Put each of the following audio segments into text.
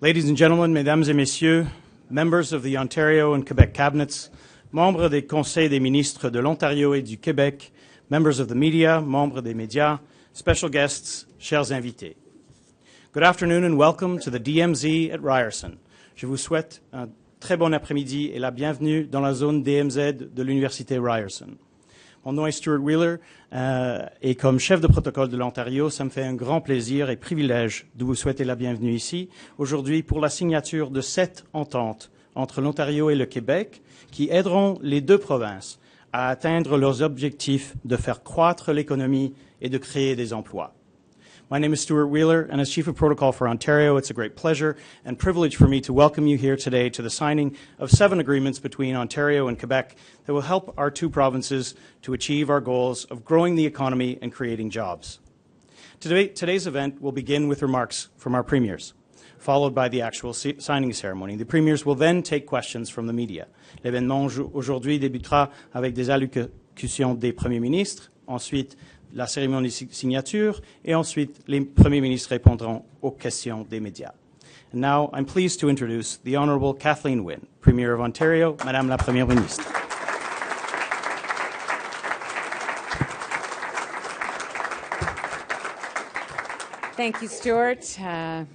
Ladies and gentlemen, mesdames et messieurs, members of the Ontario and Quebec cabinets, membres des conseils des ministres de l'Ontario et du Québec, members of the media, membres des médias, special guests, chers invités. Good afternoon and welcome to the DMZ at Ryerson. Je vous souhaite un très bon après-midi et la bienvenue dans la zone DMZ de l'Université Ryerson. Mon nom est Stuart Wheeler et comme chef de protocole de l'Ontario, ça me fait un grand plaisir et privilège de vous souhaiter la bienvenue ici, aujourd'hui pour la signature de 7 ententes entre l'Ontario et le Québec qui aideront les deux provinces à atteindre leurs objectifs de faire croître l'économie et de créer des emplois. My name is Stuart Wheeler, and as Chief of Protocol for Ontario, it's a great pleasure and privilege for me to welcome you here today to the signing of 7 agreements between Ontario and Quebec that will help our two provinces to achieve our goals of growing the economy and creating jobs. Today's event will begin with remarks from our premiers, followed by the actual signing ceremony. The premiers will then take questions from the media. L'événement aujourd'hui débutera avec des allocutions des premiers ministres, ensuite la cérémonie de signature, et ensuite les premiers ministres répondront aux questions des médias. And now, I'm pleased to introduce the Honourable Kathleen Wynne, Premier of Ontario. Madame la Première ministre. Thank you, Stuart.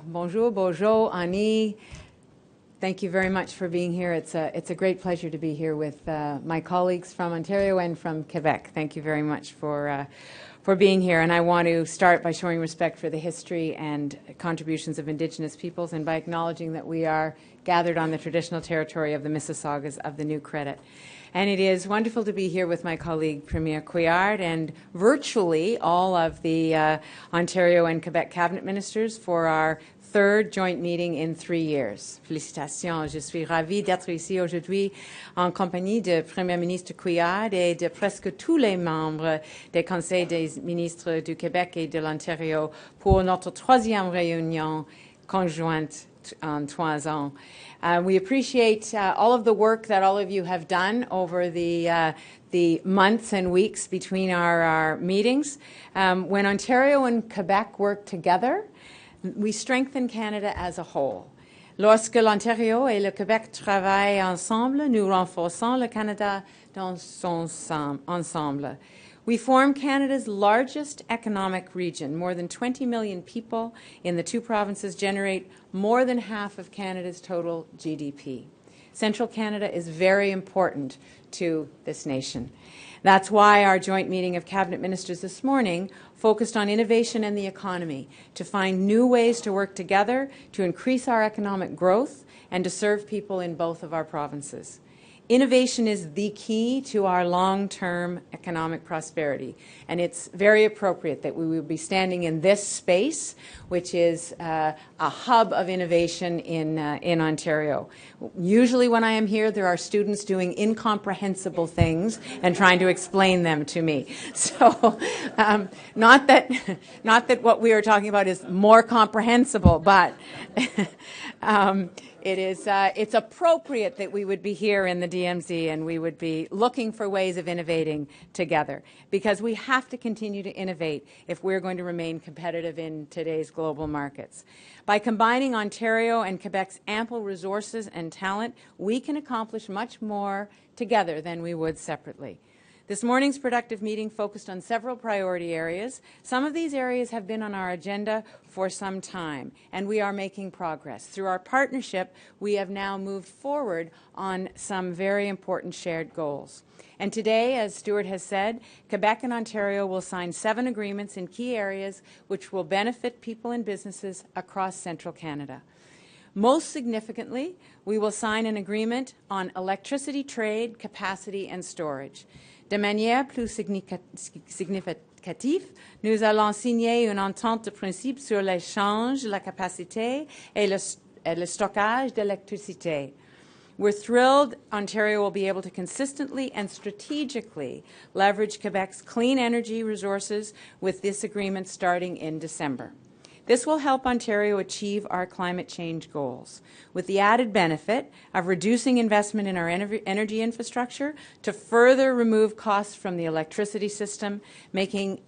Bonjour, bonjour, Annie. Thank you very much for being here. It's a great pleasure to be here with my colleagues from Ontario and from Quebec. Thank you very much for being here. And I want to start by showing respect for the history and contributions of Indigenous peoples and by acknowledging that we are gathered on the traditional territory of the Mississaugas of the New Credit. And it is wonderful to be here with my colleague Premier Couillard and virtually all of the Ontario and Quebec cabinet ministers for our 3rd joint meeting in 3 years. Félicitations. Je suis ravie d'être ici aujourd'hui en compagnie de Premier ministre Couillard et de presque tous les membres des conseils des ministres du Québec et de l'Ontario pour notre 3e réunion conjointe en 3 ans. We appreciate all of the work that all of you have done over the months and weeks between our meetings. When Ontario and Quebec work together, we strengthen Canada as a whole. Lorsque l'Ontario et le Québec travaillent ensemble, nous renforçons le Canada dans son ensemble. We form Canada's largest economic region. More than 20 million people in the two provinces generate more than half of Canada's total GDP. Central Canada is very important to this nation. That's why our joint meeting of cabinet ministers this morning focused on innovation and the economy, to find new ways to work together to increase our economic growth and to serve people in both of our provinces. Innovation is the key to our long-term economic prosperity, and it's very appropriate that we will be standing in this space, which is a hub of innovation in Ontario. Usually when I am here, there are students doing incomprehensible things and trying to explain them to me. So not that what we are talking about is more comprehensible, but it's appropriate that we would be here in the DMZ and we would be looking for ways of innovating together, because we have to continue to innovate if we're going to remain competitive in today's global markets. By combining Ontario and Quebec's ample resources and talent, we can accomplish much more together than we would separately. This morning's productive meeting focused on several priority areas. Some of these areas have been on our agenda for some time, and we are making progress. Through our partnership, we have now moved forward on some very important shared goals. And today, as Stuart has said, Quebec and Ontario will sign 7 agreements in key areas which will benefit people and businesses across central Canada. Most significantly, we will sign an agreement on electricity trade, capacity, and storage. De manière plus significative, nous allons signer une entente de principe sur l'échange, la capacité et le stockage d'électricité. We're thrilled Ontario will be able to consistently and strategically leverage Quebec's clean energy resources with this agreement starting in December. This will help Ontario achieve our climate change goals, with the added benefit of reducing investment in our energy infrastructure to further remove costs from the electricity system, making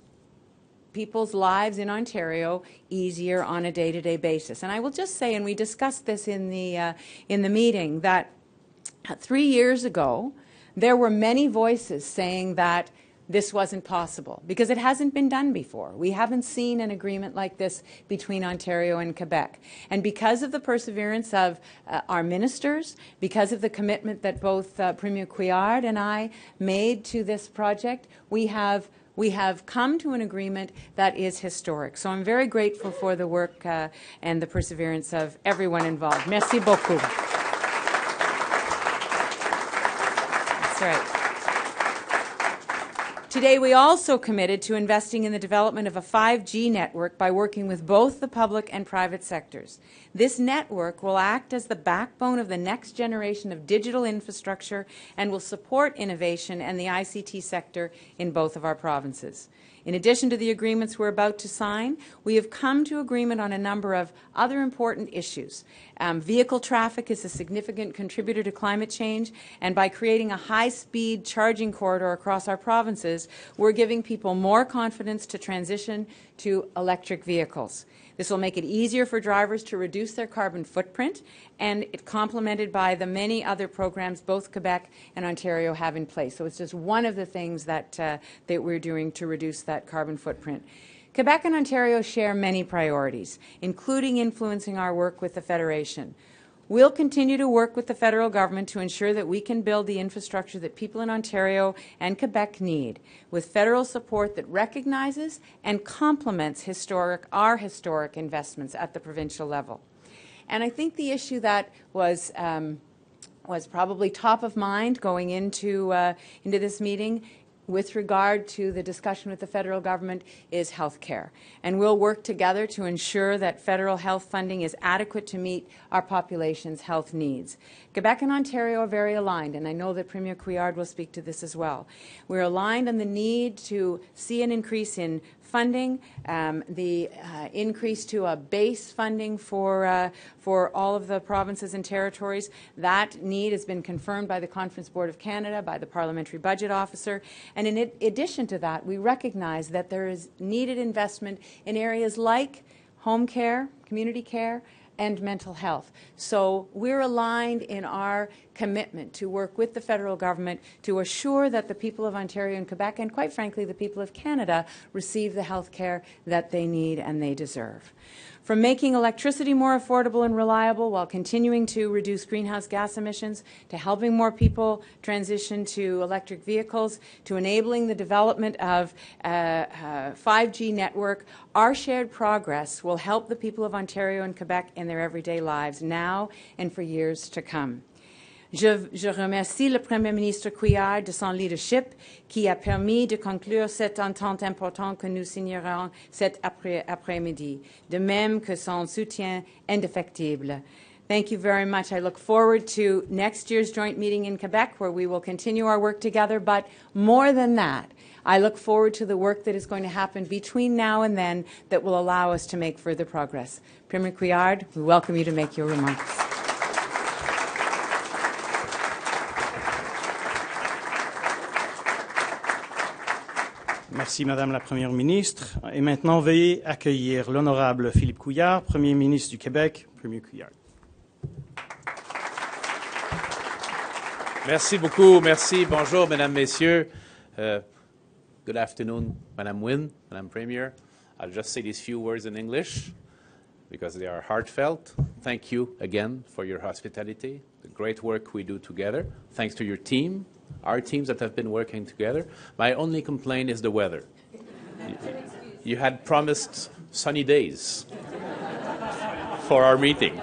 people's lives in Ontario easier on a day-to-day basis. And I will just say, and we discussed this in the meeting, that 3 years ago, there were many voices saying that this wasn't possible because it hasn't been done before. We haven't seen an agreement like this between Ontario and Quebec. And because of the perseverance of our ministers, because of the commitment that both Premier Couillard and I made to this project, we have come to an agreement that is historic. So I'm very grateful for the work and the perseverance of everyone involved. Merci beaucoup. That's right. Today, we also committed to investing in the development of a 5G network by working with both the public and private sectors. This network will act as the backbone of the next generation of digital infrastructure and will support innovation and the ICT sector in both of our provinces. In addition to the agreements we're about to sign, we have come to agreement on a number of other important issues. Vehicle traffic is a significant contributor to climate change, and by creating a high-speed charging corridor across our provinces, we're giving people more confidence to transition to electric vehicles. This will make it easier for drivers to reduce their carbon footprint, and it's complemented by the many other programs both Quebec and Ontario have in place. So it's just one of the things that we're doing to reduce that carbon footprint. Quebec and Ontario share many priorities, including influencing our work with the Federation. We'll continue to work with the federal government to ensure that we can build the infrastructure that people in Ontario and Quebec need, with federal support that recognizes and complements our historic investments at the provincial level. And I think the issue that was probably top of mind going into this meeting with regard to the discussion with the federal government is health care. And we'll work together to ensure that federal health funding is adequate to meet our population's health needs. Quebec and Ontario are very aligned, and I know that Premier Couillard will speak to this as well. We're aligned on the need to see an increase in funding, the increase to a base funding for all of the provinces and territories. That need has been confirmed by the Conference Board of Canada, by the Parliamentary Budget Officer. And in addition to that, we recognize that there is needed investment in areas like home care, community care, and mental health. So we're aligned in our commitment to work with the federal government to assure that the people of Ontario and Quebec, and quite frankly the people of Canada, receive the health care that they need and they deserve. From making electricity more affordable and reliable while continuing to reduce greenhouse gas emissions, to helping more people transition to electric vehicles, to enabling the development of a 5G network, our shared progress will help the people of Ontario and Quebec in their everyday lives now and for years to come. Je remercie le Premier ministre Couillard de son leadership qui a permis de conclure cette entente importante que nous signerons cet après-midi, de même que son soutien indéfectible. Thank you very much. I look forward to next year's joint meeting in Quebec where we will continue our work together, but more than that, I look forward to the work that is going to happen between now and then that will allow us to make further progress. Premier Couillard, we welcome you to make your remarks. Merci, Madame la Première ministre. Et maintenant, veuillez accueillir l'honorable Philippe Couillard, Premier ministre du Québec. Premier Couillard. Merci beaucoup. Merci. Bonjour, Mesdames, Messieurs. Good afternoon, Madame Wynne, Madame Premier. I'll just say these few words in English because they are heartfelt. Thank you again for your hospitality, the great work we do together. Thanks to your team. Our teams that have been working together. My only complaint is the weather. You had promised sunny days for our meeting.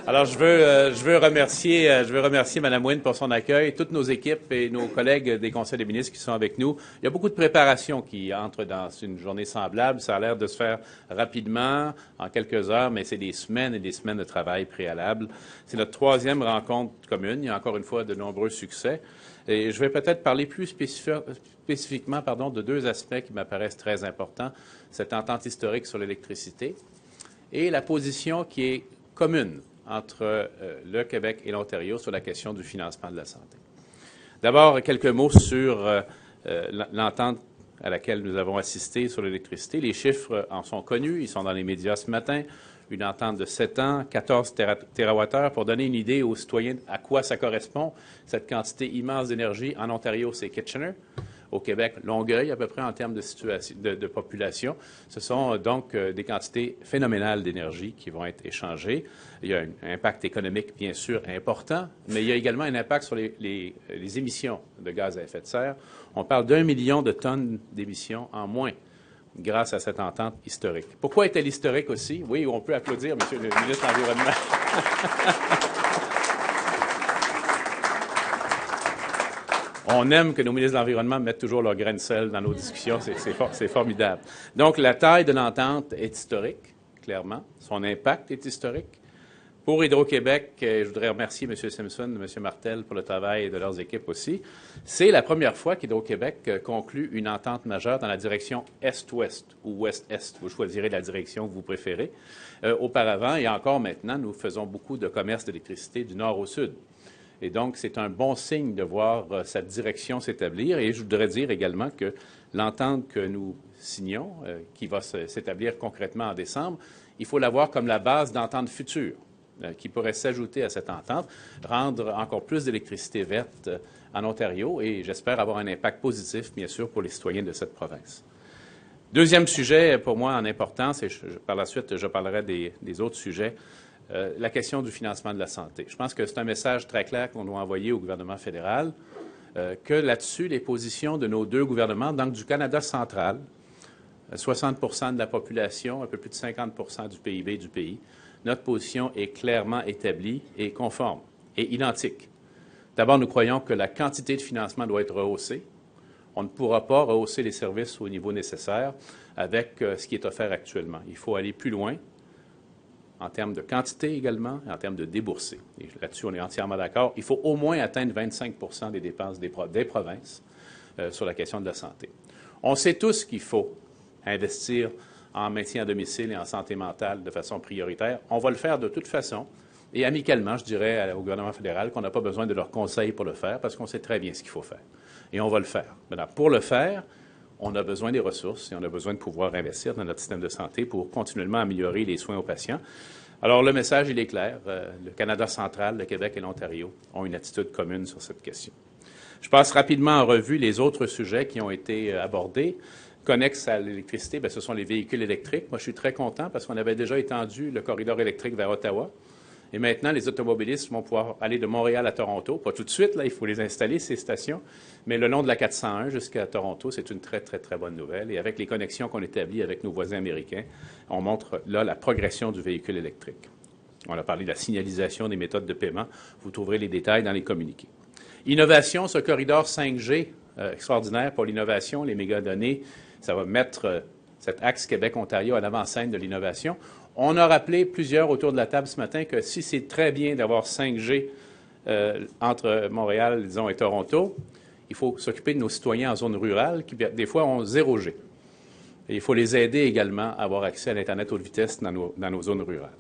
Alors, je veux remercier Mme Wynne pour son accueil, toutes nos équipes et nos collègues des conseils des ministres qui sont avec nous. Il y a beaucoup de préparation qui entre dans une journée semblable. Ça a l'air de se faire rapidement, en quelques heures, mais c'est des semaines et des semaines de travail préalable. C'est notre troisième rencontre commune. Il y a encore une fois de nombreux succès. Et je vais peut-être parler plus spécifiquement de deux aspects qui m'apparaissent très importants. Cette entente historique sur l'électricité et la position qui est commune entre le Québec et l'Ontario sur la question du financement de la santé. D'abord, quelques mots sur l'entente à laquelle nous avons assisté sur l'électricité. Les chiffres en sont connus, ils sont dans les médias ce matin. Une entente de 7 ans, 14 TWh. Pour donner une idée aux citoyens à quoi ça correspond, cette quantité immense d'énergie, en Ontario, c'est Kitchener. Au Québec, Longueuil, à peu près en termes de population. Ce sont donc des quantités phénoménales d'énergie qui vont être échangées. Il y a un impact économique, bien sûr, important, mais il y a également un impact sur les émissions de gaz à effet de serre. On parle d'1 million de tonnes d'émissions en moins grâce à cette entente historique. Pourquoi est-elle historique aussi? Oui, on peut applaudir, Monsieur le ministre de l'Environnement. On aime que nos ministres de l'Environnement mettent toujours leur grain de sel dans nos discussions. C'est formidable. Donc, la taille de l'entente est historique, clairement. Son impact est historique. Pour Hydro-Québec, je voudrais remercier M. Simpson et M. Martel pour le travail de leurs équipes aussi. C'est la première fois qu'Hydro-Québec conclut une entente majeure dans la direction Est-Ouest ou Ouest-Est. Vous choisirez la direction que vous préférez. Auparavant et encore maintenant, nous faisons beaucoup de commerce d'électricité du nord au sud. Et donc, c'est un bon signe de voir cette direction s'établir. Et je voudrais dire également que l'entente que nous signons, qui va s'établir concrètement en décembre, il faut la voir comme la base d'entente future qui pourrait s'ajouter à cette entente, rendre encore plus d'électricité verte en Ontario et j'espère avoir un impact positif, bien sûr, pour les citoyens de cette province. Deuxième sujet, pour moi, en importance, et par la suite, je parlerai des autres sujets, la question du financement de la santé. Je pense que c'est un message très clair qu'on doit envoyer au gouvernement fédéral, que là-dessus, les positions de nos deux gouvernements, donc du Canada central, 60 de la population, un peu plus de 50 du PIB du pays, notre position est clairement établie et conforme et identique. D'abord, nous croyons que la quantité de financement doit être rehaussée. On ne pourra pas rehausser les services au niveau nécessaire avec ce qui est offert actuellement. Il faut aller plus loin, en termes de quantité également, et en termes de déboursés. Et là-dessus, on est entièrement d'accord. Il faut au moins atteindre 25 des dépenses des provinces sur la question de la santé. On sait tous qu'il faut investir en maintien à domicile et en santé mentale de façon prioritaire. On va le faire de toute façon, et amicalement, je dirais au gouvernement fédéral qu'on n'a pas besoin de leurs conseils pour le faire, parce qu'on sait très bien ce qu'il faut faire. Et on va le faire. Maintenant, pour le faire, on a besoin des ressources et on a besoin de pouvoir investir dans notre système de santé pour continuellement améliorer les soins aux patients. Alors, le message, il est clair. Le Canada central, le Québec et l'Ontario ont une attitude commune sur cette question. Je passe rapidement en revue les autres sujets qui ont été abordés. Connexes à l'électricité, bien, ce sont les véhicules électriques. Moi, je suis très content parce qu'on avait déjà étendu le corridor électrique vers Ottawa. Et maintenant, les automobilistes vont pouvoir aller de Montréal à Toronto. Pas tout de suite, là, il faut les installer, ces stations. Mais le long de la 401 jusqu'à Toronto, c'est une très, très, très bonne nouvelle. Et avec les connexions qu'on établit avec nos voisins américains, on montre là la progression du véhicule électrique. On a parlé de la signalisation des méthodes de paiement. Vous trouverez les détails dans les communiqués. Innovation, ce corridor 5G extraordinaire pour l'innovation, les mégadonnées, ça va mettre cet axe Québec-Ontario à l'avant-scène de l'innovation. On a rappelé plusieurs autour de la table ce matin que si c'est très bien d'avoir 5G entre Montréal, disons, et Toronto, il faut s'occuper de nos citoyens en zone rurale qui, des fois, ont 0G. Et il faut les aider également à avoir accès à l'Internet haute vitesse dans nos zones rurales.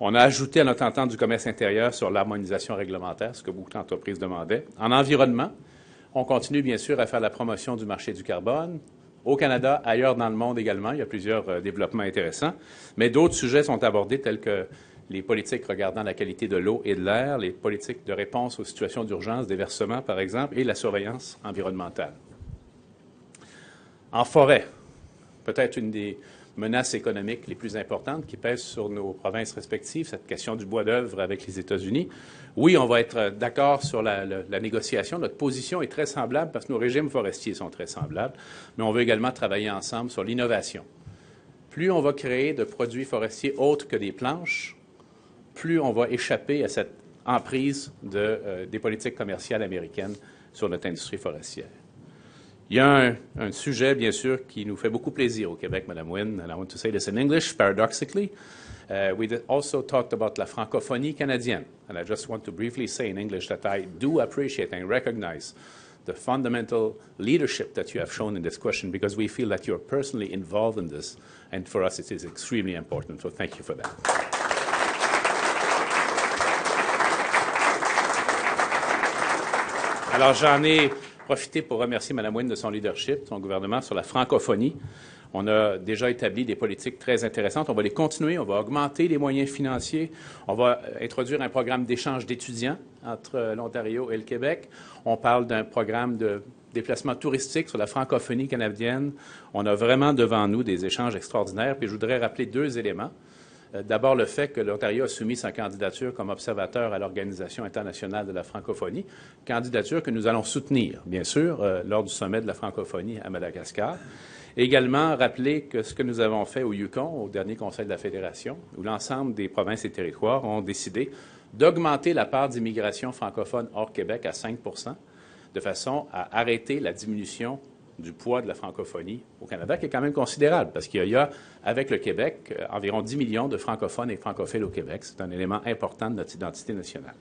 On a ajouté à notre entente du commerce intérieur sur l'harmonisation réglementaire, ce que beaucoup d'entreprises demandaient. En environnement, on continue bien sûr à faire la promotion du marché du carbone. Au Canada, ailleurs dans le monde également, il y a plusieurs développements intéressants. Mais d'autres sujets sont abordés tels que les politiques regardant la qualité de l'eau et de l'air, les politiques de réponse aux situations d'urgence, des versements par exemple, et la surveillance environnementale. En forêt, peut-être une des menaces économiques les plus importantes qui pèsent sur nos provinces respectives, cette question du bois d'œuvre avec les États-Unis. Oui, on va être d'accord sur la négociation. Notre position est très semblable parce que nos régimes forestiers sont très semblables, mais on veut également travailler ensemble sur l'innovation. Plus on va créer de produits forestiers autres que des planches, plus on va échapper à cette emprise des politiques commerciales américaines sur notre industrie forestière. Il y a un sujet, bien sûr, qui nous fait beaucoup plaisir au Québec, Mme Wynne, and I want to say this in English, paradoxically. We also talked about la francophonie canadienne, and I just want to briefly say in English that I do appreciate and recognize the fundamental leadership that you have shown in this question because we feel that you're personally involved in this, and for us it is extremely important, so thank you for that. Alors, j'en ai Profiter pour remercier Mme Wynne de son leadership, son gouvernement sur la francophonie. On a déjà établi des politiques très intéressantes. On va les continuer. On va augmenter les moyens financiers. On va introduire un programme d'échange d'étudiants entre l'Ontario et le Québec. On parle d'un programme de déplacement touristique sur la francophonie canadienne. On a vraiment devant nous des échanges extraordinaires. Puis je voudrais rappeler 2 éléments. D'abord, le fait que l'Ontario a soumis sa candidature comme observateur à l'Organisation internationale de la francophonie, candidature que nous allons soutenir, bien sûr, lors du sommet de la francophonie à Madagascar. Et également, rappeler que ce que nous avons fait au Yukon, au dernier Conseil de la Fédération, où l'ensemble des provinces et territoires ont décidé d'augmenter la part d'immigration francophone hors Québec à 5 de façon à arrêter la diminution du poids de la francophonie au Canada, qui est quand même considérable, parce qu'il y a, avec le Québec, environ 10 millions de francophones et francophiles au Québec. C'est un élément important de notre identité nationale.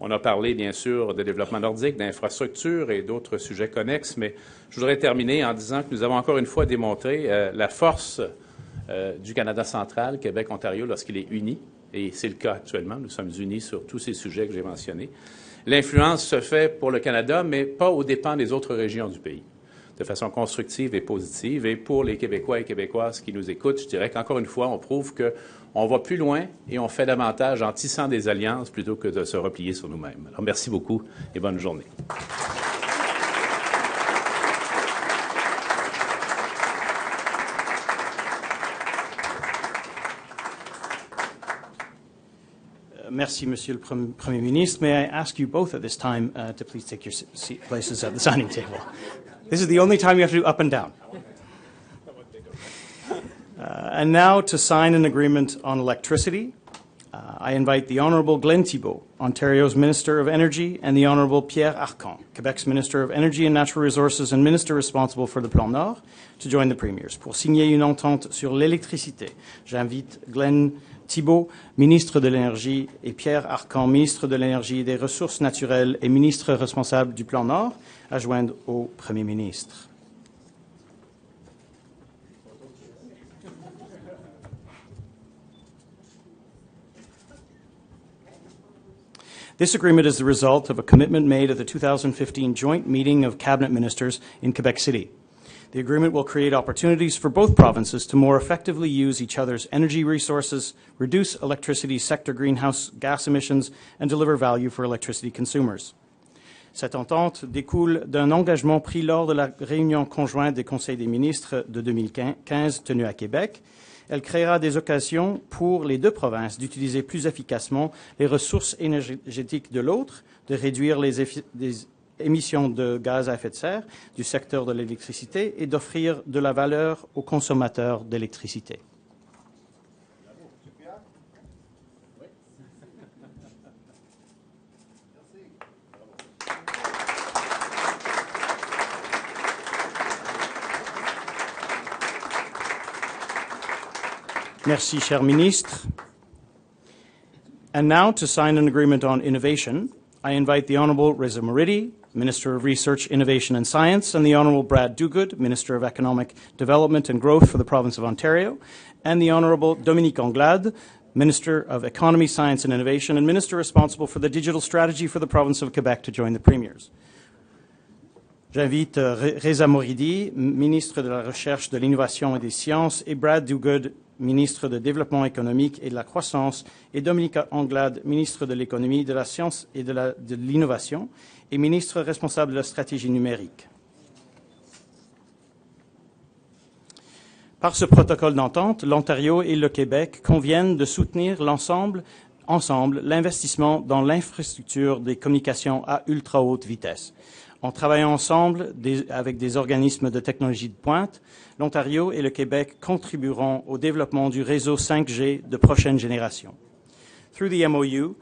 On a parlé, bien sûr, de développement nordique, d'infrastructures et d'autres sujets connexes, mais je voudrais terminer en disant que nous avons encore une fois démontré la force du Canada central, Québec, Ontario, lorsqu'il est uni, et c'est le cas actuellement. Nous sommes unis sur tous ces sujets que j'ai mentionnés. L'influence se fait pour le Canada, mais pas aux dépens des autres régions du pays, de façon constructive et positive. Et pour les Québécois et Québécoises qui nous écoutent, je dirais qu'encore une fois, on prouve qu'on va plus loin et on fait davantage en tissant des alliances plutôt que de se replier sur nous-mêmes. Alors, merci beaucoup et bonne journée. Merci, Monsieur le Premier ministre. May I ask you both at this time to please take your places at the signing table? This is the only time you have to do up and down. And now to sign an agreement on electricity, I invite the Honourable Glenn Thibeault, Ontario's Minister of Energy, and the Honourable Pierre Arcan, Quebec's Minister of Energy and Natural Resources and Minister responsible for the Plan Nord, to join the Premiers pour signer une entente sur l'électricité. J'invite Glenn Thibeault, ministre de l'Énergie, et Pierre Arcan, ministre de l'Énergie et des Ressources naturelles et ministre responsable du Plan Nord, à joindre au Premier ministre. This agreement is the result of a commitment made at the 2015 joint meeting of Cabinet Ministers in Quebec City. The agreement will create opportunities for both provinces to more effectively use each other's energy resources, reduce electricity sector greenhouse gas emissions, and deliver value for electricity consumers. Cette entente découle d'un engagement pris lors de la réunion conjointe des Conseils des ministres de 2015 tenue à Québec. Elle créera des occasions pour les 2 provinces d'utiliser plus efficacement les ressources énergétiques de l'autre, de réduire les émissions de gaz à effet de serre du secteur de l'électricité et d'offrir de la valeur aux consommateurs d'électricité. Merci, cher ministre. And now to sign an agreement on innovation, I invite the Honourable Reza Moridi, Minister of Research, Innovation and Science, and the Honourable Brad Dogood, Minister of Economic Development and Growth for the Province of Ontario, and the Honourable Dominique Anglade, Minister of Economy, Science and Innovation, and Minister responsible for the digital strategy for the Province of Quebec to join the Premiers. J'invite Reza Moridi, Ministre de la Recherche, de l'Innovation et des Sciences, et Brad Dogood, Ministre de Développement économique et de la Croissance, et Dominique Anglade, Ministre de l'Économie, de la Science et de l'Innovation, et Ministre responsable de la stratégie numérique. Par ce protocole d'entente, l'Ontario et le Québec conviennent de soutenir ensemble l'investissement dans l'infrastructure des communications à ultra haute vitesse. En travaillant ensemble avec des organismes de technologie de pointe, l'Ontario et le Québec contribueront au développement du réseau 5G de prochaine génération. Through the MOU,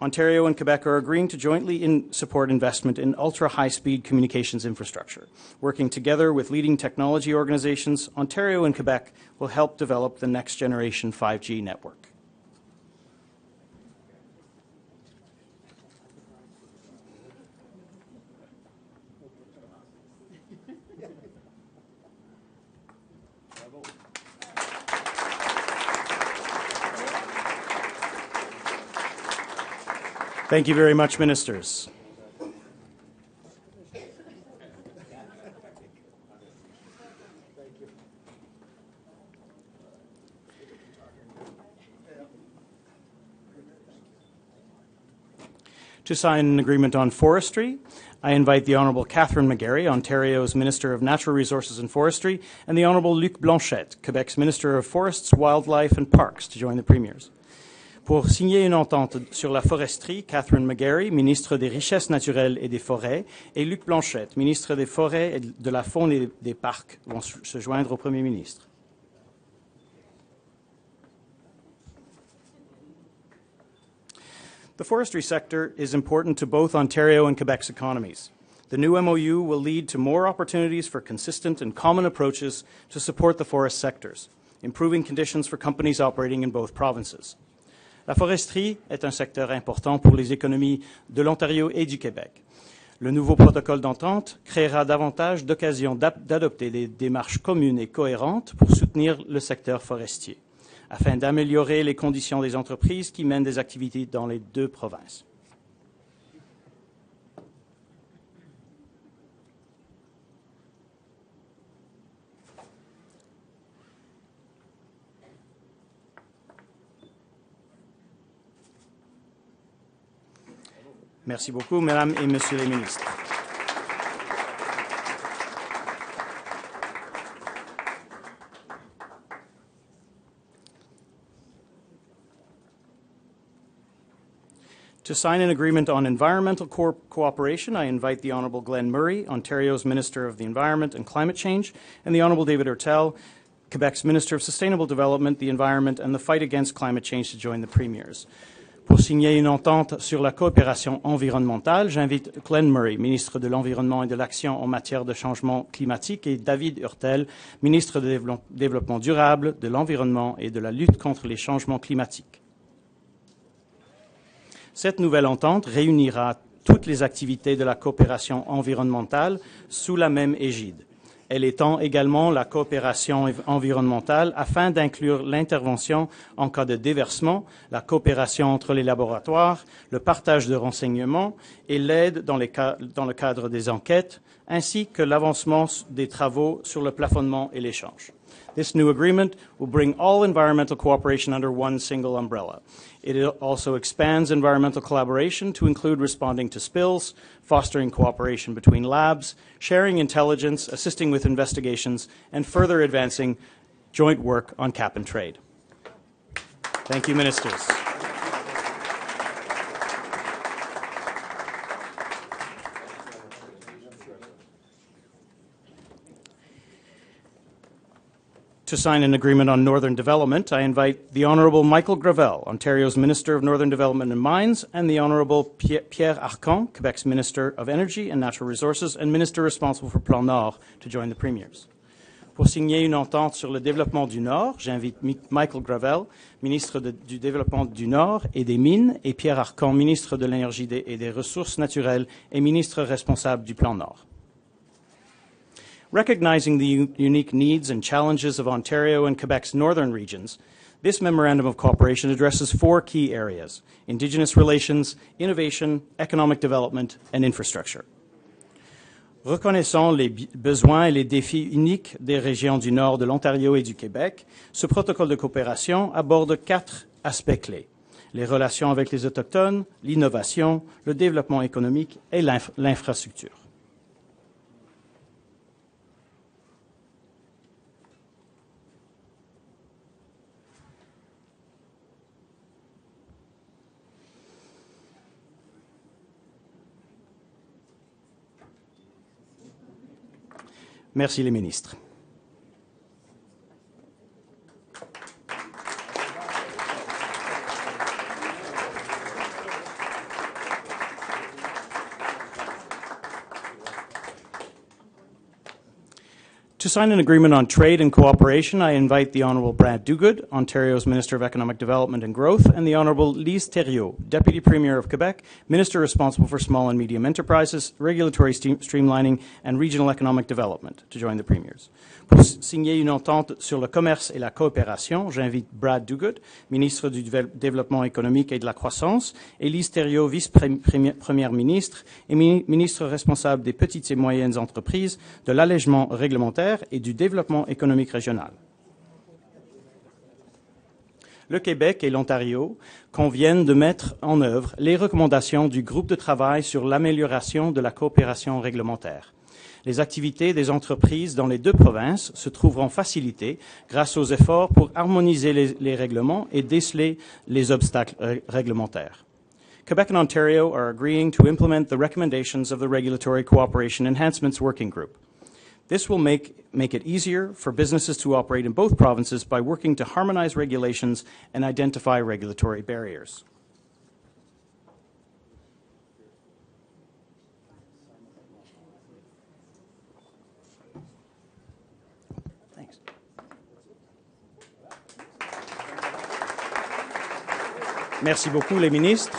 Ontario and Quebec are agreeing to jointly support investment in ultra-high-speed communications infrastructure. Working together with leading technology organizations, Ontario and Quebec will help develop the next-generation 5G network. Thank you very much, Ministers. To sign an agreement on forestry, I invite the Honourable Catherine McGarry, Ontario's Minister of Natural Resources and Forestry, and the Honourable Luc Blanchette, Quebec's Minister of Forests, Wildlife and Parks, to join the Premiers. Pour signer une entente sur la foresterie, Catherine McGarry, ministre des Richesses naturelles et des Forêts, et Luc Blanchette, ministre des Forêts et de la Faune et des Parcs, vont se joindre au Premier ministre. The forestry sector is important to both Ontario and Quebec's economies. The new MOU will lead to more opportunities for consistent and common approaches to support the forest sectors, improving conditions for companies operating in both provinces. La foresterie est un secteur important pour les économies de l'Ontario et du Québec. Le nouveau protocole d'entente créera davantage d'occasions d'adopter des démarches communes et cohérentes pour soutenir le secteur forestier, afin d'améliorer les conditions des entreprises qui mènent des activités dans les deux provinces. Merci beaucoup, Mesdames et Messieurs les ministres. To sign an agreement on environmental cooperation, I invite the Honourable Glenn Murray, Ontario's Minister of the Environment and Climate Change, and the Honourable David Hertel, Quebec's Minister of Sustainable Development, the Environment and the Fight Against Climate Change, to join the Premiers. Pour signer une entente sur la coopération environnementale, j'invite Glenn Murray, ministre de l'Environnement et de l'Action en matière de changement climatique, et David Hertel, ministre du Développement durable, de l'Environnement et de la lutte contre les changements climatiques. Cette nouvelle entente réunira toutes les activités de la coopération environnementale sous la même égide. Elle étend également la coopération environnementale afin d'inclure l'intervention en cas de déversement, la coopération entre les laboratoires, le partage de renseignements et l'aide dans le cadre des enquêtes, ainsi que l'avancement des travaux sur le plafonnement et l'échange. This new agreement will bring all environmental cooperation under one single umbrella. It also expands environmental collaboration to include responding to spills, fostering cooperation between labs, sharing intelligence, assisting with investigations, and further advancing joint work on cap and trade. Thank you, Ministers. To sign an agreement on Northern Development, I invite the Honourable Michael Gravel, Ontario's Minister of Northern Development and Mines, and the Honourable Pierre Arcan, Quebec's Minister of Energy and Natural Resources and Minister responsible for Plan Nord, to join the Premiers. Pour signer une entente sur le développement du Nord, j'invite Michael Gravel, ministre du Développement du Nord et des Mines, et Pierre Arcan, ministre de l'Énergie et des Ressources naturelles et ministre responsable du Plan Nord. Recognizing the unique needs and challenges of Ontario and Quebec's northern regions, this Memorandum of Cooperation addresses four key areas: Indigenous relations, innovation, economic development, and infrastructure. Reconnaissant les besoins et les défis uniques des régions du nord de l'Ontario et du Québec, ce protocole de coopération aborde 4 aspects clés: les relations avec les Autochtones, l'innovation, le développement économique et l'infrastructure. Merci les ministres. To sign an agreement on trade and cooperation, I invite the Honourable Brad Dogood, Ontario's Minister of Economic Development and Growth, and the Honourable Lise Thériault, Deputy Premier of Quebec, Minister responsible for small and medium enterprises, regulatory streamlining, and regional economic development, to join the Premiers. Pour signer une entente sur le commerce et la coopération, j'invite Brad Dogood, Ministre du Développement économique et de la croissance, et Lise Thériault, Vice-Première ministre et Ministre responsable des petites et moyennes entreprises, de l'allègement réglementaire et du développement économique régional. le Québec et l'Ontario conviennent de mettre en œuvre les recommandations du groupe de travail sur l'amélioration de la coopération réglementaire. Les activités des entreprises dans les deux provinces se trouveront facilitées grâce aux efforts pour harmoniser les règlements et déceler les obstacles réglementaires. Quebec and Ontario are agreeing to implement the recommendations of the Regulatory Cooperation Enhancements Working Group. This will make it easier for businesses to operate in both provinces by working to harmonize regulations and identify regulatory barriers. Thanks. Merci beaucoup, les ministres.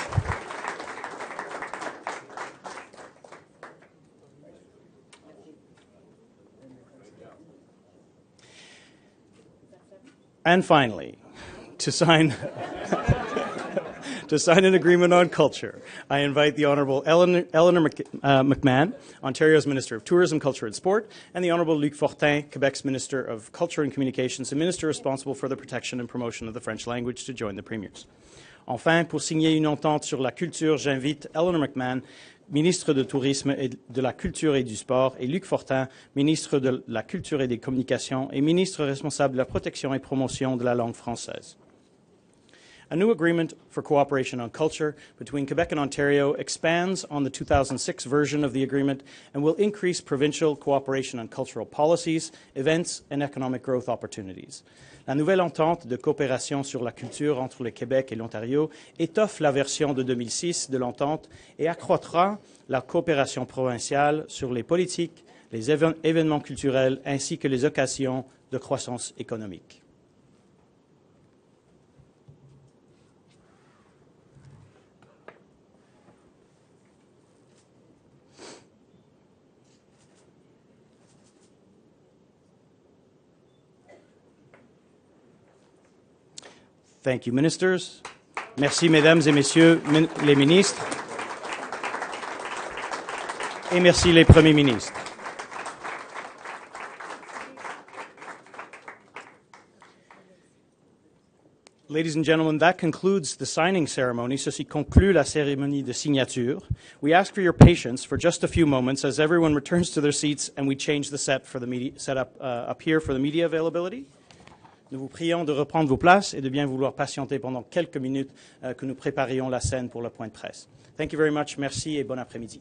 And finally, to sign an agreement on culture, I invite the Honourable Eleanor McMahon, Ontario's Minister of Tourism, Culture and Sport, and the Honourable Luc Fortin, Quebec's Minister of Culture and Communications and Minister responsible for the protection and promotion of the French language, to join the Premiers. Enfin, pour signer une entente sur la culture, j'invite Eleanor McMahon, ministre du Tourisme et de la Culture et du Sport, et Luc Fortin, ministre de la Culture et des Communications et ministre responsable de la protection et promotion de la langue française. A new agreement for cooperation on culture between Quebec and Ontario expands on the 2006 version of the agreement and will increase provincial cooperation on cultural policies, events, and economic growth opportunities. La nouvelle entente de coopération sur la culture entre le Québec et l'Ontario étoffe la version de 2006 de l'entente et accroîtra la coopération provinciale sur les politiques, les événements culturels ainsi que les occasions de croissance économique. Thank you, ministers. Merci, mesdames et messieurs les ministres. Et merci, les premiers ministres. Ladies and gentlemen, that concludes the signing ceremony. Ceci conclut la cérémonie de signature. We ask for your patience for just a few moments as everyone returns to their seats and we change the setup up here for the media availability. Nous vous prions de reprendre vos places et de bien vouloir patienter pendant quelques minutes que nous préparions la scène pour le point de presse. Thank you very much. Merci et bon après-midi.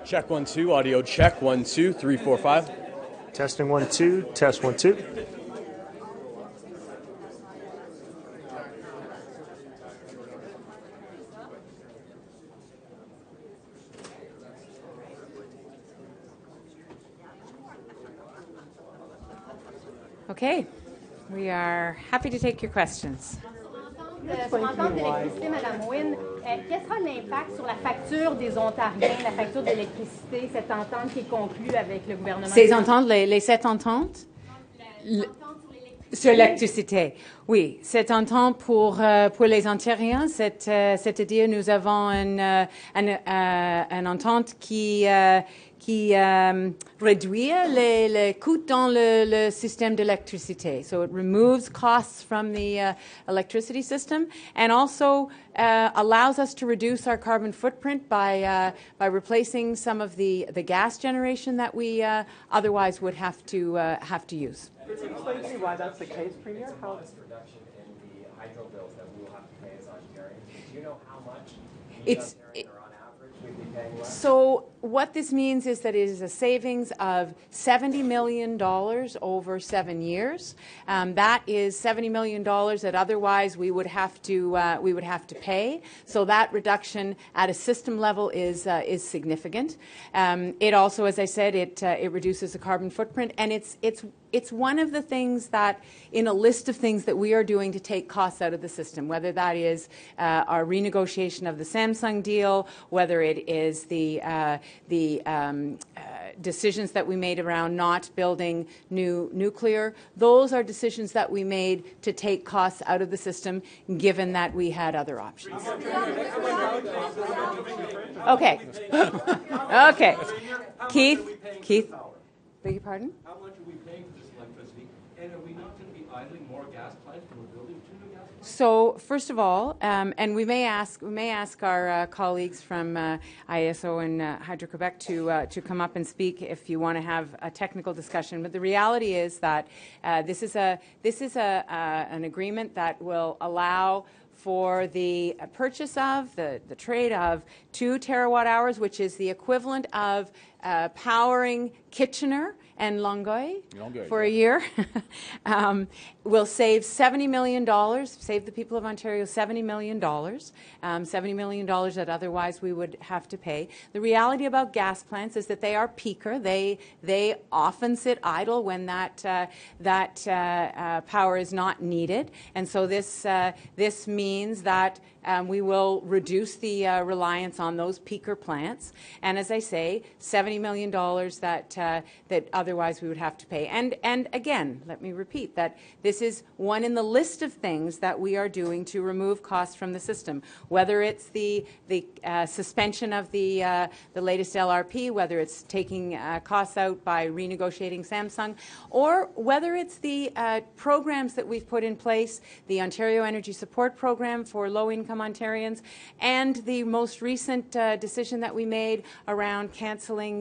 Check 1 2, audio check 1 2 3 4 5. Testing 1 2, test 1 2. Okay, we are happy to take your questions. sur l'entente d'électricité, Mme Wynne, quel sera l'impact sur la facture des Ontariens, la facture d'électricité, cette entente qui est conclue avec le gouvernement? Ces ententes, les 7 ententes? Sur l'électricité, oui. Cette entente pour les Ontariens, c'est-à-dire nous avons une entente qui réduit les coûts dans le système d'électricité. So it removes costs from the electricity system and also allows us to reduce our carbon footprint by replacing some of the gas generation that we otherwise would have to use. Could you explain to me why that's the case, Premier? How reduction in the hydro bills that we will have to pay as Ontarians? Do you know how much Ontarians are on average would be paying less? So what this means is that it is a savings of $70 million over 7 years. That is $70 million that otherwise we would have to pay. So that reduction at a system level is significant. It also, as I said, it reduces the carbon footprint, and it's one of the things that, in a list of things that we are doing to take costs out of the system, whether that is our renegotiation of the Samsung deal, whether it is the decisions that we made around not building new nuclear. Those are decisions that we made to take costs out of the system, given that we had other options. Okay. Okay. Keith, beg your pardon? How much are we paying for this electricity? And are we not going to be idling more gas plants when we're building 2 new gas plants? So first of all, and we may ask our colleagues from ISO and Hydro-Quebec to come up and speak if you want to have a technical discussion. But the reality is that this is an agreement that will allow for the purchase of, the trade of 2 terawatt hours, which is the equivalent of powering Kitchener and Longueuil for a year, will save $70 million, save the people of Ontario $70 million, $70 million that otherwise we would have to pay. The reality about gas plants is that they are peaker. They often sit idle when that power is not needed. And so this means that we will reduce the reliance on those peaker plants. And as I say, $70 million that otherwise we would have to pay. And again, let me repeat that this is one in the list of things that we are doing to remove costs from the system, whether it's the suspension of the latest LRP, whether it's taking costs out by renegotiating Samsung, or whether it's the programs that we've put in place, the Ontario Energy Support Program for low-income Ontarians, and the most recent decision that we made around cancelling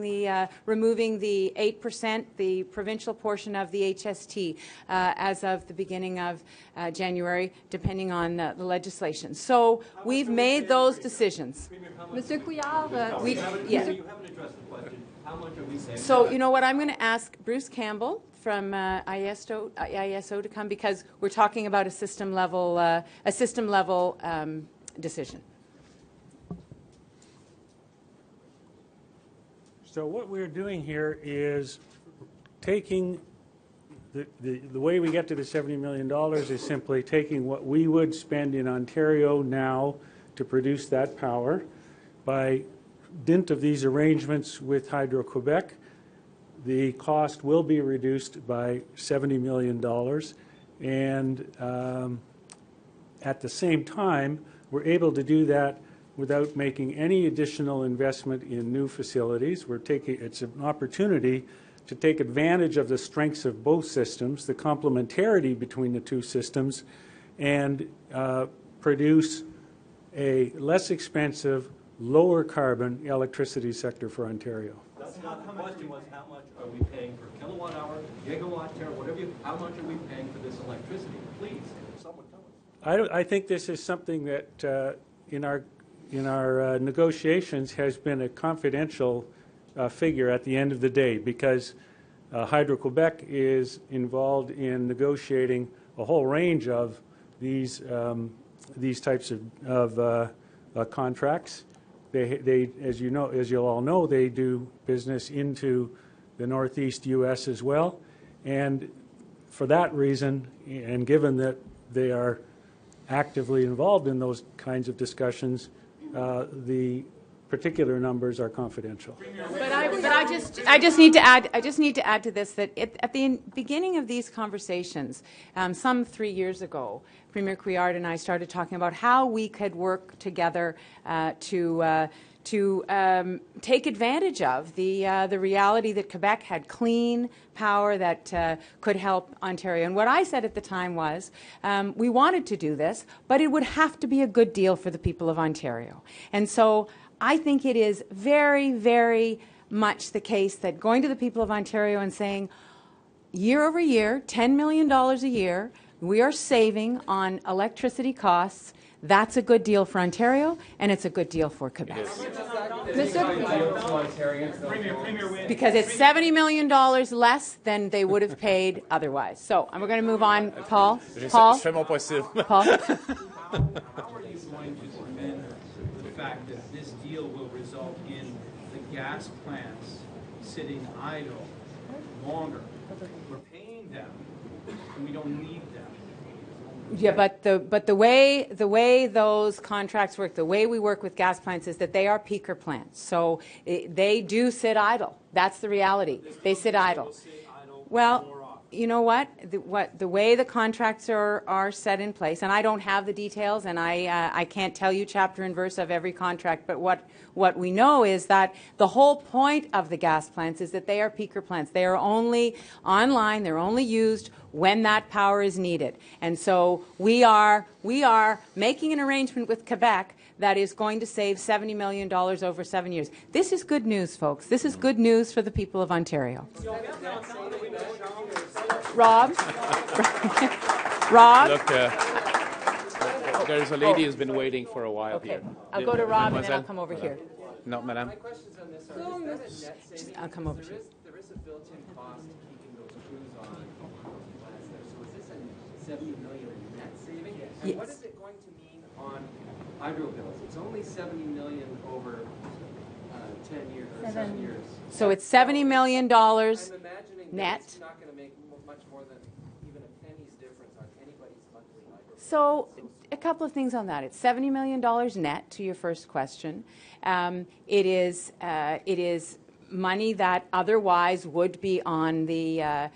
removing the 8%, the provincial portion of the HST as of the beginning of January, depending on the legislation. So we've made those decisions. Monsieur Couillard, You haven't addressed the question. How much are we saving? So you know what, I'm going to ask Bruce Campbell from ISO to come, because we're talking about a system level decision. So what we're doing here is taking the way we get to the $70 million is simply taking what we would spend in Ontario now to produce that power. By dint of these arrangements with Hydro-Quebec, the cost will be reduced by $70 million. And at the same time, we're able to do that without making any additional investment in new facilities. It's an opportunity to take advantage of the strengths of both systems, the complementarity between the two systems, and produce a less expensive, lower carbon electricity sector for Ontario. That's not the question. Was how much are we paying per kilowatt hour, gigawatt, tera, whatever how much are we paying for this electricity? Please, someone tell us. I think this is something that in our negotiations has been a confidential figure at the end of the day, because Hydro-Quebec is involved in negotiating a whole range of these types of contracts. They, as you'll all know, they do business into the Northeast U.S. as well, and for that reason, and given that they are actively involved in those kinds of discussions, the particular numbers are confidential. But I just need to add to this that at the beginning of these conversations, some 3 years ago, Premier Couillard and I started talking about how we could work together to take advantage of the reality that Quebec had clean power that could help Ontario. And what I said at the time was, we wanted to do this, but it would have to be a good deal for the people of Ontario. And so I think it is very, very much the case that going to the people of Ontario and saying, year over year, $10 million a year, we are saving on electricity costs. That's a good deal for Ontario, and it's a good deal for Quebec. Because it's $70 million less than they would have paid otherwise. So, and we're going to move on. Paul? Paul? Je fais mon possible. Paul? How are you going to defend the fact that this deal will result in the gas plants sitting idle longer? We're paying them, and we don't need them. Yeah, but the way those contracts work, the way we work with gas plants is that they are peaker plants. So they do sit idle. That's the reality. They sit idle. Well, you know what? The way the contracts are set in place, and I don't have the details, and I can't tell you chapter and verse of every contract, but what we know is that the whole point of the gas plants is that they are peaker plants. They are only online. They're only used when that power is needed. And so we are making an arrangement with Quebec that is going to save $70 million over 7 years. This is good news, folks. This is good news for the people of Ontario. Rob? Rob? Look, there's a lady who's been waiting for a while Okay. here. I'll go to Rob and then I'll come over here. No, madame. My questions on this are, is that a net saving? I'll come over to you. There is a built-in cost to keeping those crews on those plants there. So is this a $70 million net saving? And Yes. what is it going to mean on hydro bills? It's only $70 million over 10 years or 7 years. So it's $70 million I'm imagining net. that it's not going to make much more than even a penny's difference on anybody's monthly hydro bill. So a couple of things on that. It's $70 million net, to your first question. It is money that otherwise would be on the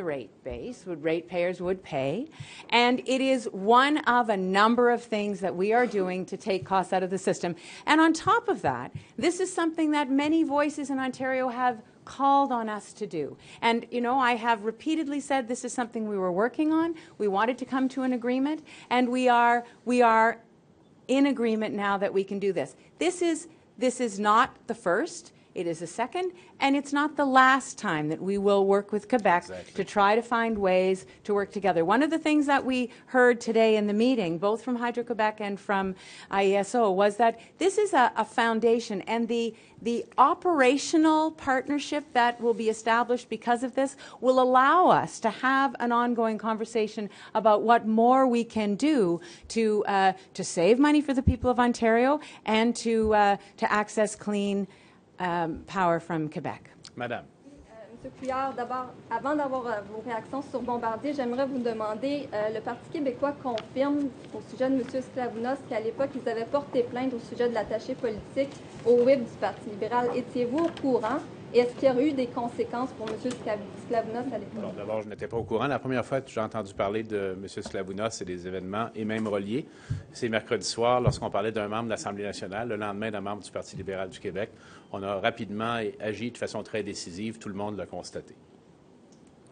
rate base, ratepayers would pay. And it is one of a number of things that we are doing to take costs out of the system. And on top of that, this is something that many voices in Ontario have called on us to do. And, you know, I have repeatedly said this is something we were working on. We wanted to come to an agreement, and we are in agreement now that we can do this. This is not the first. It is the second, and it's not the last time that we will work with Quebec to try to find ways to work together. One of the things that we heard today in the meeting, both from Hydro-Quebec and from IESO, was that this is a foundation, and the operational partnership that will be established because of this will allow us to have an ongoing conversation about what more we can do to save money for the people of Ontario and to access clean power from Quebec. Madame. Monsieur Couillard, d'abord, avant d'avoir vos réactions sur Bombardier, j'aimerais vous demander, le Parti québécois confirme au sujet de M. Sklavounos qu'à l'époque, ils avaient porté plainte au sujet de l'attaché politique au whip du Parti libéral. Étiez-vous au courant? Et est-ce qu'il y aurait eu des conséquences pour M. Sklavounos à l'époque? D'abord, je n'étais pas au courant. La première fois que j'ai entendu parler de M. Sklavounos et des événements, et même reliés, c'est mercredi soir, lorsqu'on parlait d'un membre de l'Assemblée nationale, le lendemain d'un membre du Parti libéral du Québec. On a rapidement agi de façon très décisive. Tout le monde l'a constaté.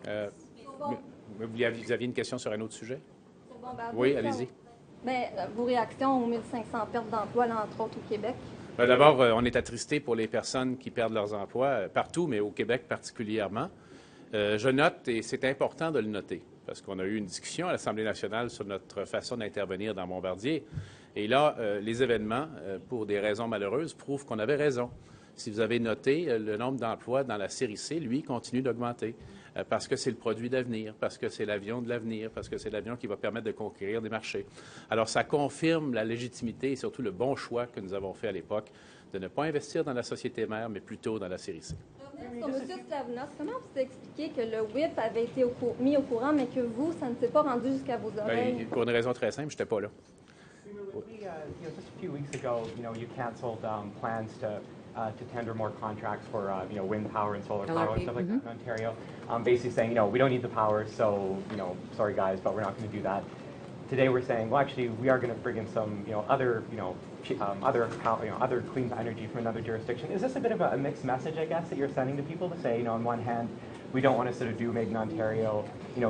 Vous aviez une question sur un autre sujet? Oui, allez-y. Mais vos réactions aux 1500 pertes d'emploi, entre autres au Québec? D'abord, on est attristé pour les personnes qui perdent leurs emplois partout, mais au Québec particulièrement. Je note, et c'est important de le noter, parce qu'on a eu une discussion à l'Assemblée nationale sur notre façon d'intervenir dans Bombardier. Et là, les événements, pour des raisons malheureuses, prouvent qu'on avait raison. Si vous avez noté, le nombre d'emplois dans la série C, lui, continue d'augmenter. parce que c'est le produit d'avenir, parce que c'est l'avion de l'avenir, parce que c'est l'avion qui va permettre de conquérir des marchés. Alors, ça confirme la légitimité et surtout le bon choix que nous avons fait à l'époque de ne pas investir dans la société mère, mais plutôt dans la série C. Sur M. Sklavounos, comment vous expliquez que le whip avait été mis au courant, mais que vous, ça ne s'est pas rendu jusqu'à vos oreilles? Bien, pour une raison très simple, je n'étais pas là. Just a few weeks ago, you canceled plans to tender more contracts for wind power and solar power and stuff like that in Ontario. Basically saying, we don't need the power, so sorry guys, but we're not going to do that. Today we're saying, well, actually, we are going to bring in some other clean energy from another jurisdiction. Is this a bit of a mixed message, I guess, that you're sending to people to say, on one hand, we don't want to sort of do Made in Ontario,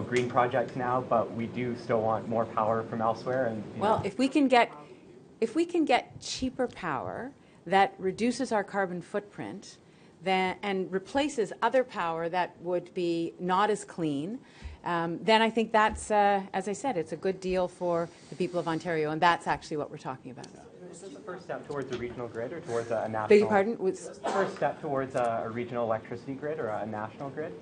green projects now, but we do still want more power from elsewhere? And well, if we can get cheaper power that reduces our carbon footprint and replaces other power that would be not as clean, then I think that's, as I said, it's a good deal for the people of Ontario, and that's actually what we're talking about. Is this the first step towards a regional grid or towards a national? Beg your pardon? Is this the first step towards a regional electricity grid or a national grid?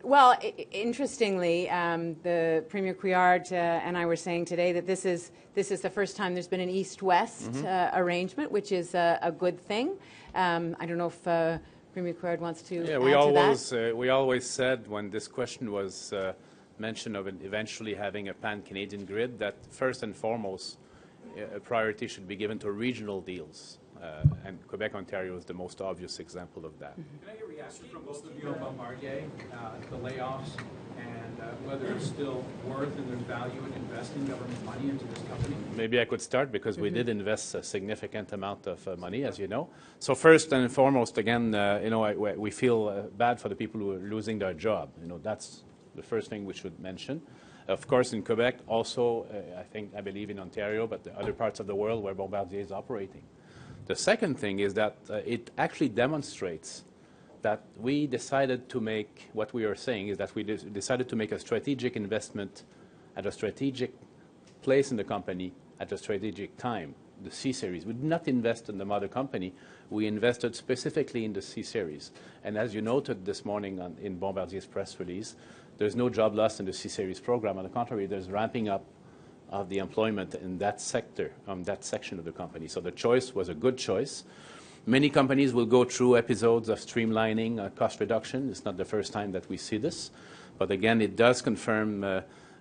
Well, interestingly, the Premier Couillard and I were saying today that this is the first time there's been an east-west arrangement, which is a good thing. I don't know if Premier Couillard wants to add to that. We always said when this question was mentioned of eventually having a pan-Canadian grid that first and foremost a priority should be given to regional deals. And Quebec, Ontario is the most obvious example of that. Can I get a reaction from both of you on Bombardier, the layoffs, and whether it's still worth and there's value in investing government money into this company? Maybe I could start because we did invest a significant amount of money, as you know. So first and foremost, again, we feel bad for the people who are losing their job. That's the first thing we should mention. Of course, in Quebec, also, I believe in Ontario, but the other parts of the world where Bombardier is operating. The second thing is that it actually demonstrates that we decided to make, what we are saying is that we decided to make a strategic investment at a strategic place in the company at a strategic time, the C-Series. We did not invest in the mother company. We invested specifically in the C-Series. And as you noted this morning in Bombardier's press release, there's no job loss in the C-Series program. On the contrary, there's ramping up of the employment in that sector, that section of the company. So the choice was a good choice. Many companies will go through episodes of streamlining, cost reduction. It's not the first time that we see this. But again, it does confirm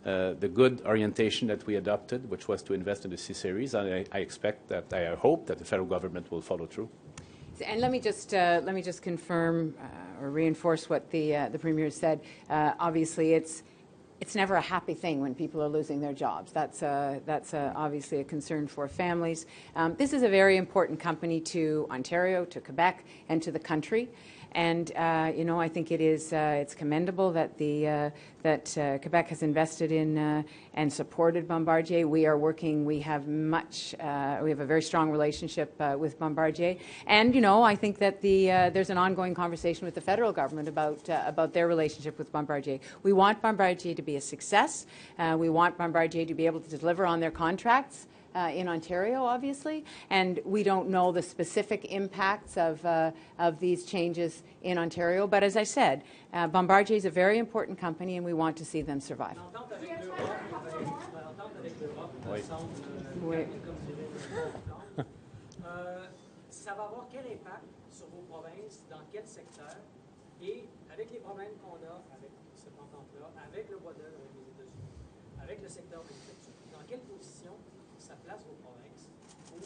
the good orientation that we adopted, which was to invest in the C-Series. And I hope that the federal government will follow through. And let me just confirm or reinforce what the Premier said. Obviously, it's never a happy thing when people are losing their jobs. That's obviously a concern for families. This is a very important company to Ontario, to Quebec, and to the country. And I think it's commendable that Quebec has invested in and supported Bombardier. We are working. We have a very strong relationship with Bombardier, and I think that there's an ongoing conversation with the federal government about their relationship with Bombardier. We want Bombardier to be a success. We want Bombardier to be able to deliver on their contracts. In Ontario, obviously, and we don't know the specific impacts of these changes in Ontario. But as I said, Bombardier is a very important company, and we want to see them survive. Ça va avoir quel impact sur vos provinces, dans quel secteur, et avec les problèmes qu'on a avec cette entente-là, avec le bois d'œuvre avec les États-Unis, avec le secteur manufacturier, dans quelle position ça place vos provinces pour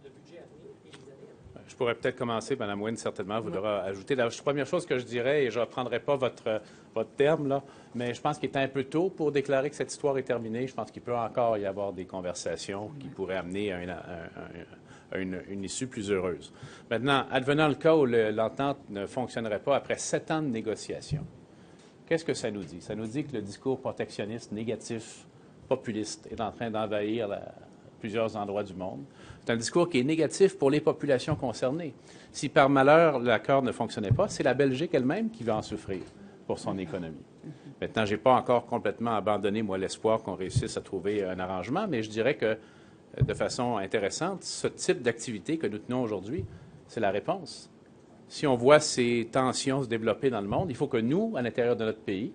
le budget à venir et les années à venir? Je pourrais peut-être commencer, Mme Wynne, certainement, vous devrez ajouter. La première chose que je dirais, et je ne reprendrai pas votre terme, là, mais je pense qu'il est un peu tôt pour déclarer que cette histoire est terminée. Je pense qu'il peut encore y avoir des conversations qui pourraient amener à une issue plus heureuse. Maintenant, advenant le cas où l'entente ne fonctionnerait pas après 7 ans de négociations, qu'est-ce que ça nous dit? Ça nous dit que le discours protectionniste, négatif, populiste est en train d'envahir plusieurs endroits du monde. C'est un discours qui est négatif pour les populations concernées. Si par malheur l'accord ne fonctionnait pas, c'est la Belgique elle-même qui va en souffrir pour son économie. Maintenant, je n'ai pas encore complètement abandonné, moi, l'espoir qu'on réussisse à trouver un arrangement, mais je dirais que, de façon intéressante, ce type d'activité que nous tenons aujourd'hui, c'est la réponse. Si on voit ces tensions se développer dans le monde, il faut que nous, à l'intérieur de notre pays,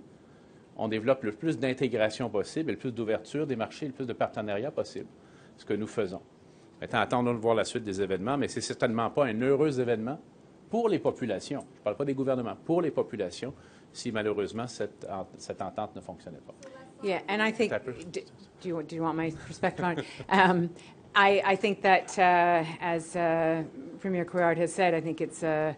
on développe le plus d'intégration possible, et le plus d'ouverture des marchés, le plus de partenariats possible, ce que nous faisons. Maintenant, attendons de voir la suite des événements, mais ce n'est certainement pas un heureux événement pour les populations. Je ne parle pas des gouvernements, pour les populations, si malheureusement cette entente ne fonctionnait pas. Yeah, and I think, do you want my perspective on it? I think that, as Premier Couillard has said, I think it's a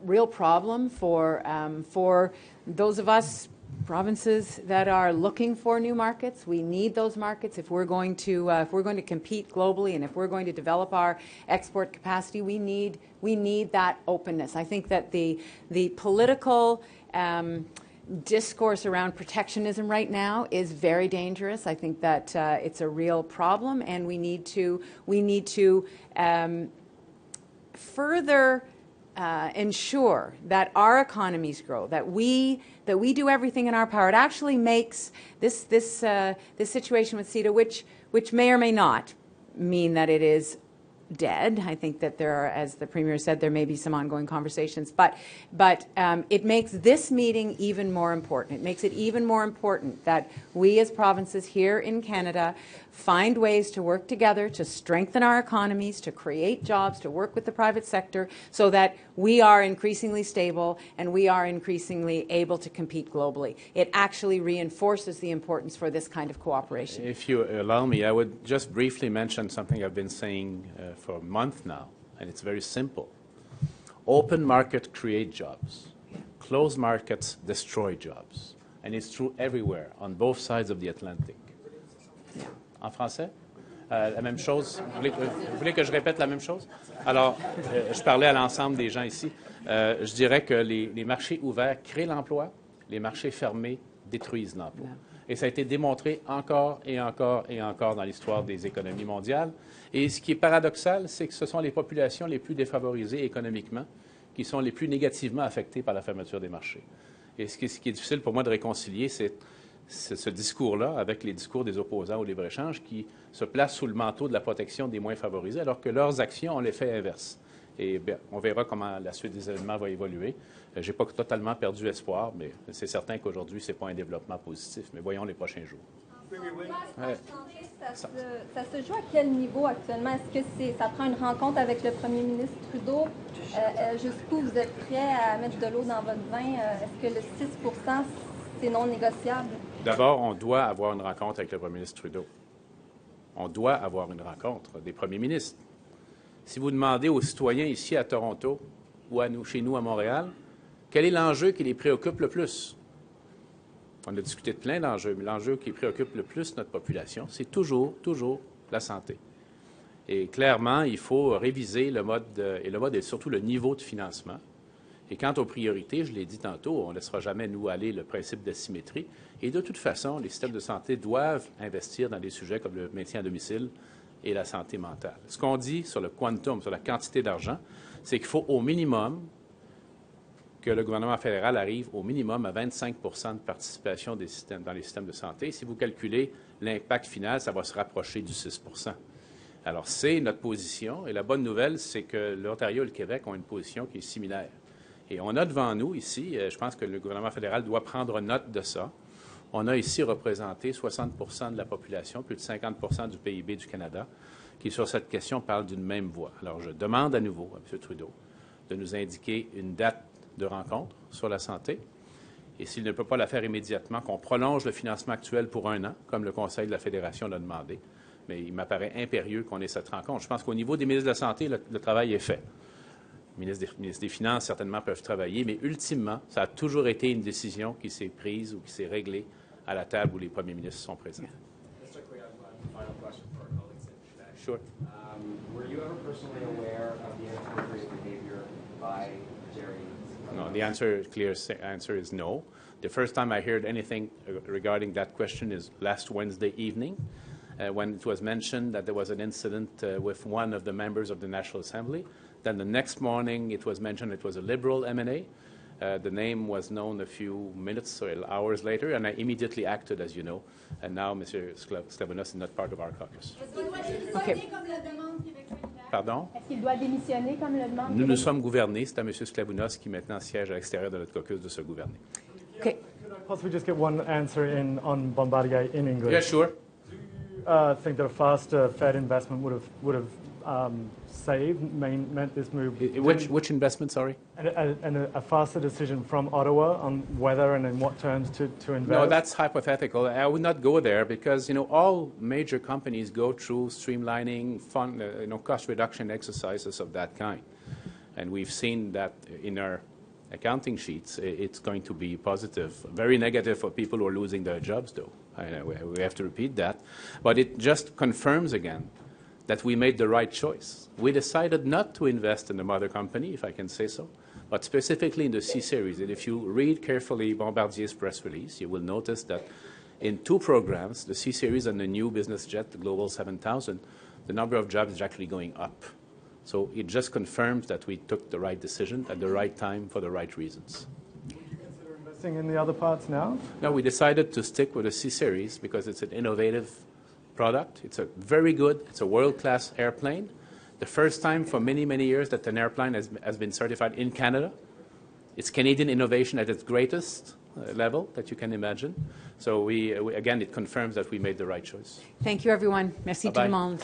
real problem for those of us provinces that are looking for new markets. We need those markets if we're going to compete globally, and if we're going to develop our export capacity. We need that openness. I think that the political discourse around protectionism right now is very dangerous. I think that it's a real problem, and we need to further ensure that our economies grow, that we do everything in our power. It actually makes this situation with CETA, which may or may not mean that it is dead. I think that there are, as the Premier said, there may be some ongoing conversations, but it makes this meeting even more important. It makes it even more important that we as provinces here in Canada find ways to work together to strengthen our economies, to create jobs, to work with the private sector, so that we are increasingly stable and we are increasingly able to compete globally. It actually reinforces the importance for this kind of cooperation. If you allow me, I would just briefly mention something I've been saying for a month now, and it's very simple. Open markets create jobs. Closed markets destroy jobs. And it's true everywhere, on both sides of the Atlantic. Yeah. En français? La même chose? Vous voulez que je répète la même chose? Alors, je parlais à l'ensemble des gens ici. Je dirais que les marchés ouverts créent l'emploi, les marchés fermés détruisent l'emploi. Et ça a été démontré encore et encore et encore dans l'histoire des économies mondiales. Et ce qui est paradoxal, c'est que ce sont les populations les plus défavorisées économiquement qui sont les plus négativement affectées par la fermeture des marchés. Et ce qui est difficile pour moi de réconcilier, c'est ce discours-là avec les discours des opposants au libre-échange qui se placent sous le manteau de la protection des moins favorisés, alors que leurs actions ont l'effet inverse. Et bien, on verra comment la suite des événements va évoluer. Je n'ai pas totalement perdu espoir, mais c'est certain qu'aujourd'hui, ce n'est pas un développement positif. Mais voyons les prochains jours. Ouais. Ça se joue à quel niveau actuellement? Est-ce que ça prend une rencontre avec le premier ministre Trudeau? Jusqu'où vous êtes prêt à mettre de l'eau dans votre vin? Est-ce que le 6 c'est non négociable? D'abord, on doit avoir une rencontre avec le premier ministre Trudeau. On doit avoir une rencontre des premiers ministres. Si vous demandez aux citoyens ici à Toronto ou chez nous à Montréal, quel est l'enjeu qui les préoccupe le plus? On a discuté de plein d'enjeux, mais l'enjeu qui préoccupe le plus notre population, c'est toujours la santé. Et clairement, il faut réviser le mode et surtout le niveau de financement. Et quant aux priorités, je l'ai dit tantôt, on ne laissera jamais nous aller le principe d'asymétrie. Et de toute façon, les systèmes de santé doivent investir dans des sujets comme le maintien à domicile et la santé mentale. Ce qu'on dit sur le quantum, sur la quantité d'argent, c'est qu'il faut au minimum que le gouvernement fédéral arrive au minimum à 25 de participation dans les systèmes de santé. Si vous calculez l'impact final, ça va se rapprocher du 6 Alors, c'est notre position. Et la bonne nouvelle, c'est que l'Ontario et le Québec ont une position qui est similaire. Et on a devant nous ici, je pense que le gouvernement fédéral doit prendre note de ça. On a ici représenté 60 de la population, plus de 50 du PIB du Canada, qui, sur cette question, parlent d'une même voix. Alors, je demande à nouveau à M. Trudeau de nous indiquer une date de rencontre sur la santé. Et s'il ne peut pas la faire immédiatement, qu'on prolonge le financement actuel pour 1 an, comme le Conseil de la Fédération l'a demandé. Mais il m'apparaît impérieux qu'on ait cette rencontre. Je pense qu'au niveau des ministres de la Santé, le travail est fait. Les ministres des Finances, certainement, peuvent travailler, mais ultimement, ça a toujours été une décision qui s'est prise ou qui s'est réglée à la table où les premiers ministres sont présents. Mr. Couillard, one final question for our colleagues in Quebec. Sure. Were you ever personally aware of the inappropriate behavior by Jerry? No, the clear answer is no. The first time I heard anything regarding that question is last Wednesday evening, when it was mentioned that there was an incident with one of the members of the National Assembly. Then the next morning it was mentioned it was a Liberal MNA. The name was known a few minutes or hours later, and I immediately acted, as you know. And now Mr. Sklavounos is not part of our caucus. Okay. Pardon? Est-ce qu'il doit démissionner comme le demande? Nous nous sommes gouvernés. C'est à M. Sclavounos qui maintenant siège à l'extérieur de notre caucus de se gouverner. Okay. Could I possibly just get one answer on Bombardier in English? Yeah, sure. Do you think that a faster Fed investment would have meant this move? Which investment, sorry? And a faster decision from Ottawa on whether and in what terms to invest? No, that's hypothetical. I would not go there because, all major companies go through streamlining, cost reduction exercises of that kind. And we've seen that in our accounting sheets. It's going to be positive. Very negative for people who are losing their jobs, though. We have to repeat that. But it just confirms again that we made the right choice. We decided not to invest in the mother company, if I can say so, but specifically in the C-Series. And if you read carefully Bombardier's press release, you will notice that in 2 programs, the C-Series and the new business jet, the Global 7000, the number of jobs is actually going up. So it just confirms that we took the right decision at the right time for the right reasons. Would you consider investing in the other parts now? No, we decided to stick with the C-Series because it's an innovative product. It's it's a world-class airplane. The first time for many, many years that an airplane has been certified in Canada. It's Canadian innovation at its greatest level that you can imagine. So again, it confirms that we made the right choice. Thank you, everyone. Merci tout le monde.